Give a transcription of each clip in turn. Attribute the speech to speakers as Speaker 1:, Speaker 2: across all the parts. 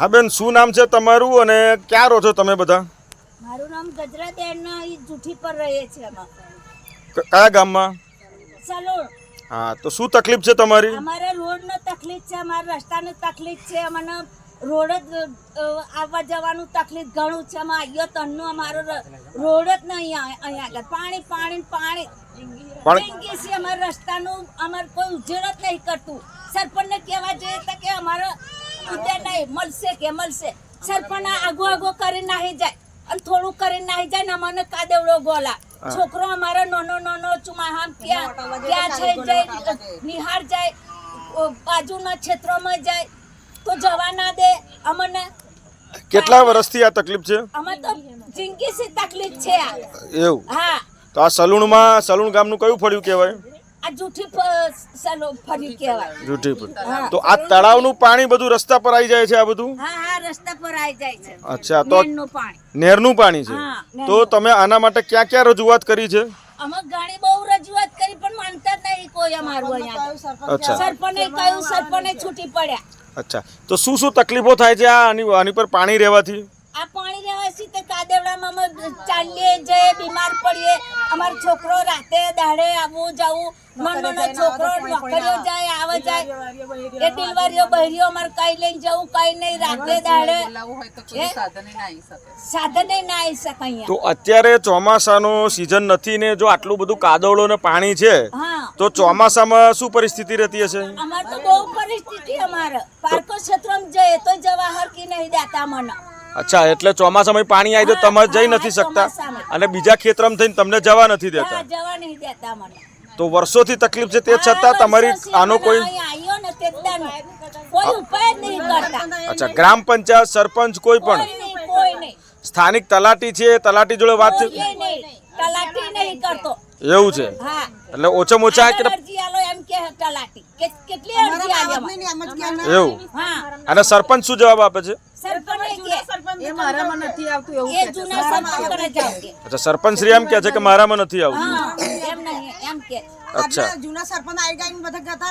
Speaker 1: હા બેન, શું નામ છે તમારું અને ક્યાં રહો છો તમે બધા?
Speaker 2: મારું નામ ગજરાબેન જૂઠી પર રહે છે અમે.
Speaker 1: કયા ગામમાં?
Speaker 2: સલોણ.
Speaker 1: હા, તો શું તકલીફ છે તમારી?
Speaker 2: અમારે રોડનો તકલીફ છે, અમારે રસ્તાની તકલીફ છે, અમને રોડ જ આવવા જવાનું તકલીફ ઘણું છે. અમે આવ્યો તનનું અમારો રોડ જ નહીં અહીંયા આગળ. પાણી પાણી પાણી જિંદગી છે. અમારે રસ્તાનું અમારે કોઈ ઉજેડ જ નહીં કરતું. સરપંચને કહેવા જોઈએ તો કે અમારો ઉદ્યાન નહીં મળશે કે મળશે. સરપંચ આગો આગો કરી નાહી જાય અને થોડું કરી નાહી જાય ને અમને કાદેવડો ગોલા. છોકરો અમારો નાનો ચુમાહામ ક્યાં છે જાય નિહાર જાય બાજુના ક્ષેત્રોમાં જાય તો જવા ના દે અમને.
Speaker 1: કેટલા વર્ષથી આ તકલીફ છે?
Speaker 2: અમે તો જિંદગી થી તકલીફ છે આ.
Speaker 1: એવું?
Speaker 2: હા.
Speaker 1: તો આ સલુણ ગામનું કયું ફળ્યું કહેવાય?
Speaker 2: આ જૂઠી ફરી કહેવાય.
Speaker 1: જૂઠી ફળ. તો આ તળાવનું પાણી બધું રસ્તા પર આવી જાય છે આ બધું?
Speaker 2: હા રસ્તા પર આવી જાય છે.
Speaker 1: અચ્છા, તો નહેરનું પાણી છે. તો તમે આના માટે ક્યાં ક્યાં રજૂઆત કરી છે?
Speaker 2: અમે ઘણી બહુ રજૂઆત કરી પણ માનતા જ નહીં કોઈ અમારું અહીંયા.
Speaker 1: અચ્છા.
Speaker 2: સરપંચે કહ્યું, સરપંચે છૂટી પડ્યા.
Speaker 1: અચ્છા, તો શું શું તકલીફો થાય છે આની પર પાણી રહેવાથી?
Speaker 2: આ પાણી રહેવાથી તો કાદેવડામાં અમે ચાલીએ જઈએ, બીમાર પડીએ. અમારો છોકરો રાતે દાડે આવવું જવું, નાનો છોકરો નોકરીઓ જાય આવે જાય, એ ડિલવરીઓ બહેરીઓ અમારે કઈ લઈને જવું કઈ નહીં. રાતે દાડે સાધને ના આવી શકે અહીંયા.
Speaker 1: તો અત્યારે ચોમાસાનો સિઝન નથી ને જો આટલું બધું કાદવડો ને પાણી છે તો ચોમાસામાં શું પરિસ્થિતિ રહેતી હશે?
Speaker 2: અમારે તો બહુ પરિસ્થિતિ. અમારે પાર્કો ક્ષેત્રમાં જઈએ તો જવા હરકી નહીં દેતા મને.
Speaker 1: અચ્છા, એટલે ચોમાસામાં પાણી આવી તો તમે જઈ નથી શકતા અને બીજા ખેતરમાં થઈને તમને જવા નથી દેતા.
Speaker 2: જવા નહીં દેતા મને.
Speaker 1: તો વર્ષોથી તકલીફ છે તે છતાં તમારી આનો કોઈ
Speaker 2: ઉપાય નહીં કરતા.
Speaker 1: અચ્છા, ગ્રામ પંચાયત સરપંચ કોઈ પણ સ્થાનિક તલાટી છે, તલાટી જોડે વાત છે?
Speaker 2: તલાટી નહીં કરતો.
Speaker 1: એવું છે? એટલે ઓછામાં ઓછા
Speaker 2: અરજી આલો એમ કે તલાટી કેટલી અરજી આલે
Speaker 1: એવું? અને સરપંચ શું જવાબ આપે છે? અચ્છા, સરપંચ શ્રી એમ કે છે કે મારામાં નથી આવતું. અચ્છા,
Speaker 3: જૂના સરપંચ આવી ગયા બધા ગતા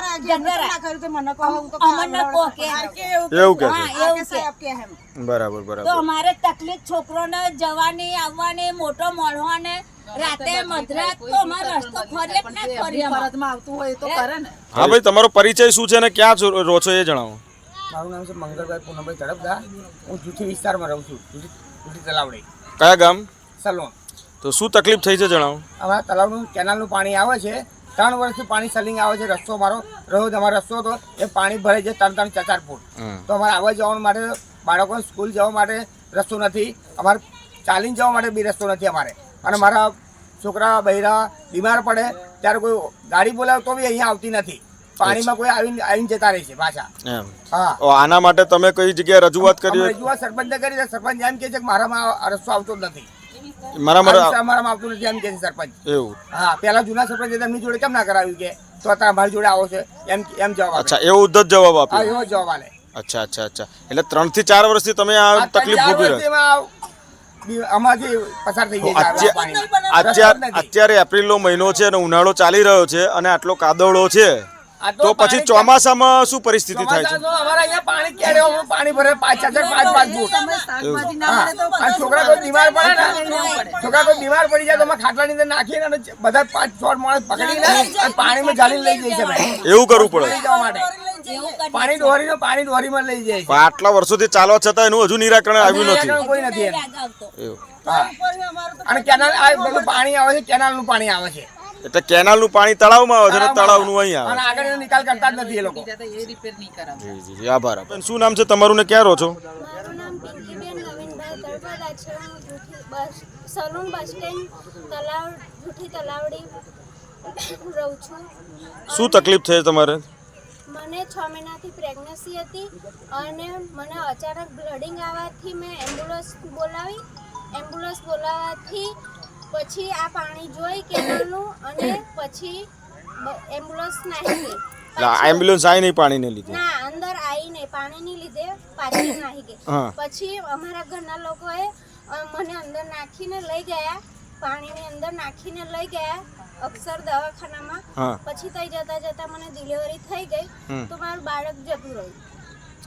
Speaker 1: એવું કે છે? બરાબર બરાબર.
Speaker 2: તો અમારે તકલીફ છોકરોને જવાની આવવાની, મોટો મોઢવાને રાતે મધરાત તો અમારો રસ્તો ફરે કે ના ફરે
Speaker 3: આવતું હોય તો કરે ને.
Speaker 1: હા ભાઈ, તમારો પરિચય શું છે અને ક્યાં રહો છો એ જણાવો.
Speaker 4: મારું નામ છે મંગળભાઈ પૂનમભાઈ તડપદા. હું જૂઠી વિસ્તારમાં રહું છું, જૂઠી તલાવડી.
Speaker 1: કયા ગામ?
Speaker 4: સલોન.
Speaker 1: તો શું તકલીફ થઈ છે જણાવો.
Speaker 4: અમારા તલાવનું કેનાલનું પાણી આવે છે. 3 વર્ષથી પાણી સલિંગ આવે છે. રસ્તો મારો રોજ અમારો રસ્તો હતો એ પાણી ભરાય છે 3-4 ફૂટ. તો અમારે આવવા જવા માટે બાળકોને સ્કૂલ જવા માટે રસ્તો નથી. અમારે ચાલીને જવા માટે બી રસ્તો નથી અમારે. અને મારા છોકરા બહેરા બીમાર પડે ત્યારે કોઈ ગાડી બોલાવે તો બી અહીંયા આવતી નથી. પાણીમાં કોઈ આવીને જતા રહે છે પાછા. હા,
Speaker 1: આના માટે તમે કઈ જગ્યાએ રજૂઆત કરી?
Speaker 4: રજૂઆત સરપંચને કરી. સરપંચ એમ કે છે કે મારામાં રસ્તો આવતો જ નથી,
Speaker 1: મારામાં
Speaker 4: આવતું નથી એમ કે છે સરપંચ.
Speaker 1: એવું?
Speaker 4: હા, પેલા જૂના સરપંચ એમની જોડે કેમ ના કરાવ્યું કે તો અત્યારે અમારી જોડે આવો છે એમ જવાબ.
Speaker 1: અચ્છા, એવું જ જવાબ
Speaker 4: હા,
Speaker 1: આપ્યો?
Speaker 4: એવો જવાબ આલે.
Speaker 1: અચ્છા અચ્છા અચ્છા, એટલે 3 થી 4 વર્ષથી તમે આ તકલીફ ભોગવી રહ્યા છો?
Speaker 4: આમાંથી પસાર થઈ જાય.
Speaker 1: અત્યારે એપ્રિલનો મહિનો છે અને ઉનાળો ચાલી રહ્યો છે અને આટલો કાદવડો છે, તો પછી ચોમાસામાં શું પરિસ્થિતિ થાય છે?
Speaker 4: અમારા અહીંયા પાણી ક્યારે પાણી ભરે 5 ફૂટ. છોકરા કોઈ બીમાર પડે ને, છોકરા કોઈ બીમાર પડી જાય તો અમે ખાટલાની અંદર નાખીને બધા 5-6 માણસ પકડીને પાણીમાં જાળીને લઈ જઈએ છીએ.
Speaker 1: એવું કરવું પડે?
Speaker 4: પાણી દોરીમાં લઈ જાય છે.
Speaker 1: આટલા વર્ષોથી ચાલવા છતાં એનું હજુ નિરાકરણ આવ્યું નથી?
Speaker 4: કોઈ નથી. અને કેનાલ પાણી આવે છે, કેનાલનું પાણી આવે છે.
Speaker 1: એટલે કેનાલનું પાણી તળાવમાં આવે છે અને તળાવનું અહીં આવે.
Speaker 4: અને આગળ એનો નિકાલ કરતા જ નથી એ લોકો.
Speaker 1: જી, આભાર. શું નામ છે તમારું ને ક્યાં રહો છો?
Speaker 5: મારું નામ પિંકીબેન નવીનભાઈ તળપદા છે. હું સલૂન બસ સ્ટેન્ડ જૂઠી તલાવડી રહું છું.
Speaker 1: શું તકલીફ છે તમારે?
Speaker 5: મને 6 મહિનાથી પ્રેગ્નન્સી હતી અને મને અચાનક બ્લડિંગ આવવાથી મેં એમ્બ્યુલન્સ બોલાવવાથી પછી આ પાણી જોઈ કેનાલનું અને પછી એમ્બ્યુલન્સ નાહી ગઈ.
Speaker 1: એમ્બ્યુલન્સ આવી નહીં પાણીને લીધે?
Speaker 5: ના, અંદર આવી નહીં, પાણીને લીધે પાછી નાહી ગઈ. પછી અમારા ઘરના લોકોએ મને અંદર નાખીને લઈ ગયા, પાણીની અંદર નાખીને લઈ ગયા અક્ષર દવાખાનામાં. પછી ત્યાં જતા મને ડિલિવરી થઈ ગઈ તો મારું બાળક જતું રહ્યું.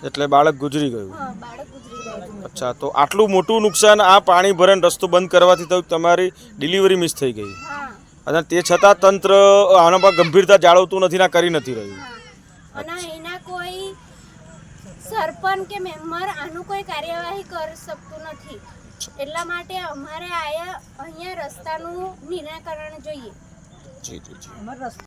Speaker 1: એટલે બાળક ગુજરી ગયું.
Speaker 5: હા બાળક ગુજરી ગયું.
Speaker 1: અચ્છા, તો આટલું મોટું નુકસાન આ પાણી ભરાઈને રસ્તો બંધ કરવાથી થયું, તમારી ડિલિવરી મિસ થઈ ગઈ
Speaker 5: હા
Speaker 1: અને તે છતાં તંત્ર આના પર ગંભીરતા જાળવતું નથી, ના કરી નથી રહ્યું.
Speaker 5: હા અને એના કોઈ સરપંચ કે મેમ્બર આનું કોઈ કાર્યવાહી કરી શકતું નથી. એટલા માટે અમારે અહીંયા રસ્તાનું નિરાકરણ જોઈએ.
Speaker 1: જી જી જી.
Speaker 3: અમારો રસ્તો